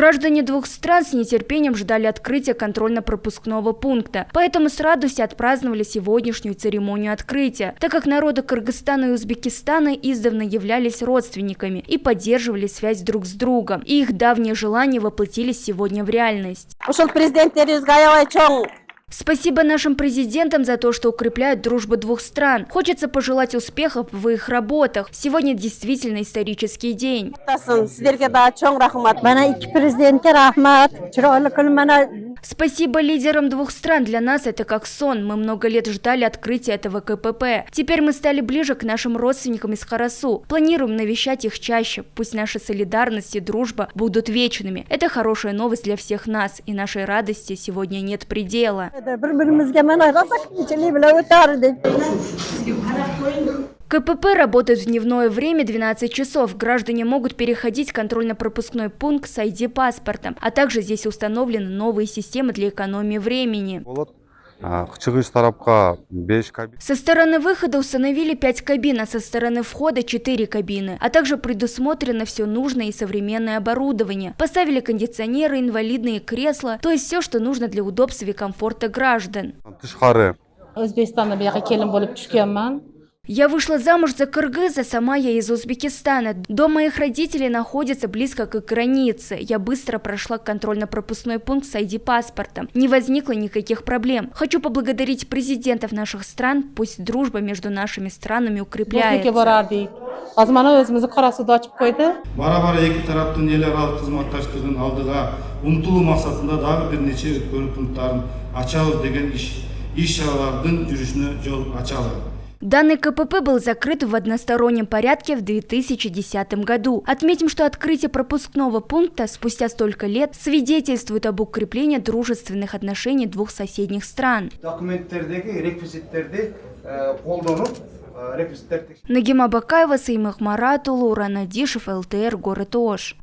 Граждане двух стран с нетерпением ждали открытия контрольно-пропускного пункта, поэтому с радостью отпраздновали сегодняшнюю церемонию открытия, так как народы Кыргызстана и Узбекистана издавна являлись родственниками и поддерживали связь друг с другом, и их давние желания воплотились сегодня в реальность. Спасибо нашим президентам за то, что укрепляют дружбу двух стран. Хочется пожелать успехов в их работах. Сегодня действительно исторический день. Спасибо лидерам двух стран. Для нас это как сон. Мы много лет ждали открытия этого КПП. Теперь мы стали ближе к нашим родственникам из Харасу. Планируем навещать их чаще. Пусть наша солидарность и дружба будут вечными. Это хорошая новость для всех нас. И нашей радости сегодня нет предела. КПП работает в дневное время 12 часов. Граждане могут переходить контрольно-пропускной пункт с ID-паспортом, а также здесь установлены новые системы для экономии времени. Со стороны выхода установили 5 кабин, а со стороны входа 4 кабины, а также предусмотрено все нужное и современное оборудование. Поставили кондиционеры, инвалидные кресла, то есть все, что нужно для удобства и комфорта граждан. Я вышла замуж за кыргыза, сама я из Узбекистана. Дом моих родителей находится близко к границе. Я быстро прошла контрольно-пропускной пункт с ID-паспортом. Не возникло никаких проблем. Хочу поблагодарить президентов наших стран. Пусть дружба между нашими странами укрепляется. Данный КПП был закрыт в одностороннем порядке в 2010 году. Отметим, что открытие пропускного пункта спустя столько лет свидетельствует об укреплении дружественных отношений двух соседних стран. Нагима Бакаева, Саймых Маратулу, Уран Адишев, ЛТР, город Ош.